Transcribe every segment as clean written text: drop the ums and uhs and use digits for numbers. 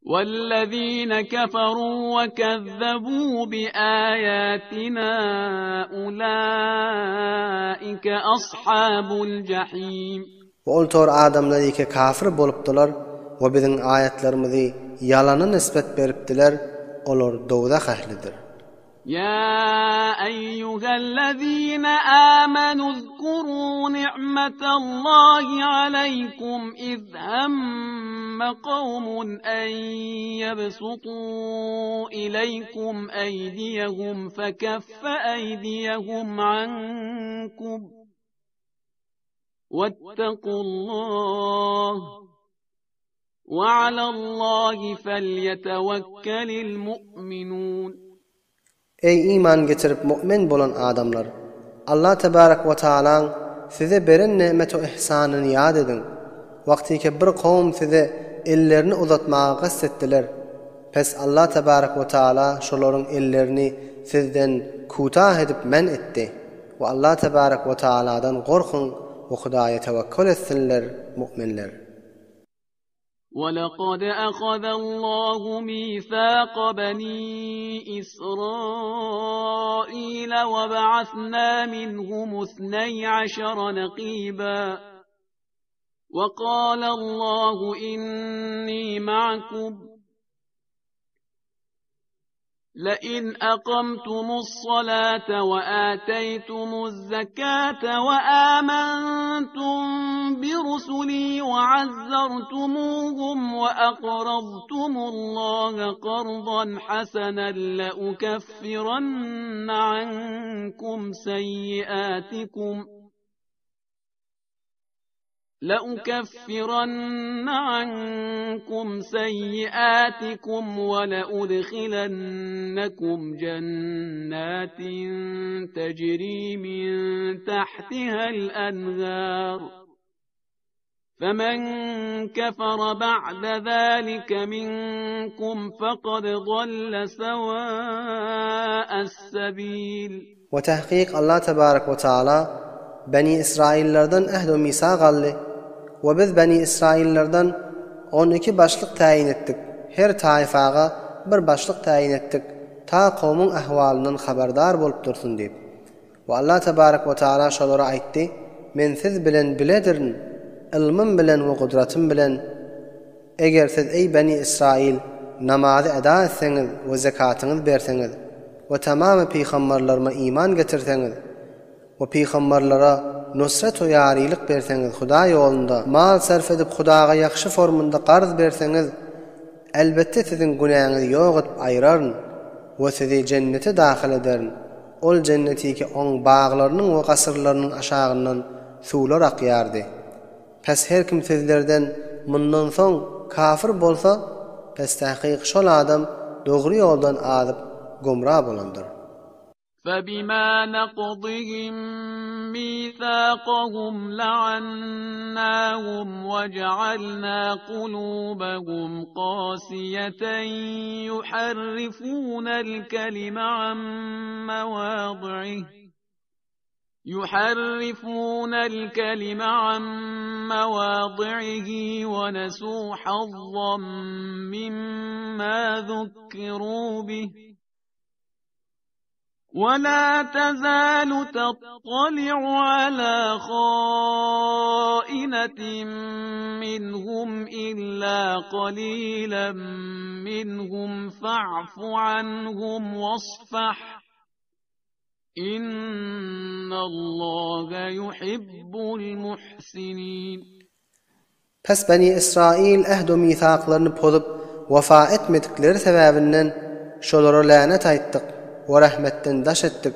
والذين كفروا وكذبوا بآياتنا أولئك أصحاب الجحيم. Oltor adamlar iki kafir bolupdylar we biziň ayetlerimizi yalana nisbet beripdiler, olar dowzak ählidir. يا أيها الذين آمنوا اذكروا نعمة الله عليكم إذ هم قوم أن يبسطوا إليكم أيديهم فكف أيديهم عنكم واتقوا الله وعلى الله فليتوكل المؤمنون. Ey iman getirip mu'min bolan adamlar, Allah tebarek ve Taala'nın size beren nimet ve ihsanını yad edin. Vaktiki bir kavm size ellerini uzatmağa gassettiler. Pes Allah tebarek ve Taala şoların ellerini sizden kutah edip men etti. Ve Allah tebarek ve Taala'dan korkun ve Hudaya tevekkül etsinler mu'minler. ولقد أخذ الله ميثاق بني إسرائيل وبعثنا منهم 12 نقيبا وقال الله إني معكم لئن أقمتم الصلاة وآتيتم الزكاة وآمنتم برسلي وعزرتموهم وأقرضتم الله قرضا حسنا لأكفرن عنكم سيئاتكم ولأدخلنكم جنات تجري من تحتها الأنهار فمن كفر بعد ذلك منكم فقد ضل سواء السبيل. وتحقيق الله تبارك وتعالى Beni İsraillerden ehd-i misaq aldı. Ve biz Beni İsraillerden 12 başlık tayin ettik. Her taifaga bir başlık tayin ettik. Ta kavmun ahvalından haberdar bolup dursun deyip. Ve Allah tebarek ve Teala şolara aytdı: "Men siz bilen biledirin, ilmim bilen ve kudretim bilen. Eger siz ey Beni İsrail namazı eda etseniz ve zekatınız berseniz ve tamamı peygamberlerime iman getirseniz ve peygamberlere nusret ve yarilik berseniz, Huda yolunda mal sarf edip Hudaga yakşı formunda qarz berseniz, elbette sizin günahınızı yok edip ayırarın ve sizi cennete dahil ederin. Ol cenneti ki on bağlarının ve kasırlarının aşağından sular akyardı. Pes her kim sizlerden bundan son kafir bolsa, pes tahqiq şol adam doğru yoldan adıp gumrah bolandır. فبما نقضهم ميثاقهم لعناهم وجعلنا قلوبهم قاسية يحرفون الكلم عن مواضعه ونسوا حظا مما ذكروا به ولا تزال تطلع على خائنة منهم إلا قليلا منهم فاعف عنهم واصفح إن الله يحب المحسنين. Pes Beni İsrail ehd-i misaqlarını pozup vafa etmedikleri sebebinden şolara lanet ayttık ve rahmetten daş ettik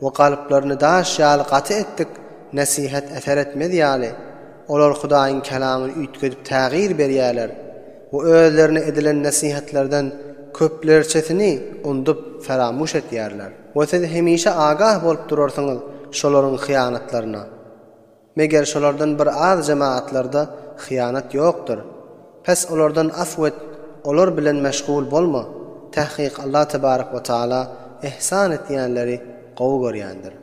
ve kalplerini daş yali qatı ettik, nasihat eser etmedi yali. Olar Hudaýyň kelamyny üýtgedip tağyir berýärler ve özlerine edilen nasihatlerden köplerçesini undup feramuş etýärler. Ve siz hemişe agah bolup durarsyňyz şolaryň hyýanatlaryna. Meger şolardan bir az jemaatlarda hyýanat ýokdur. Pes olardan afwet, olar bilen meşgul bolma. Tahqiq Allah tebarek ve Taala ihsan etýänleri gowy görýändir.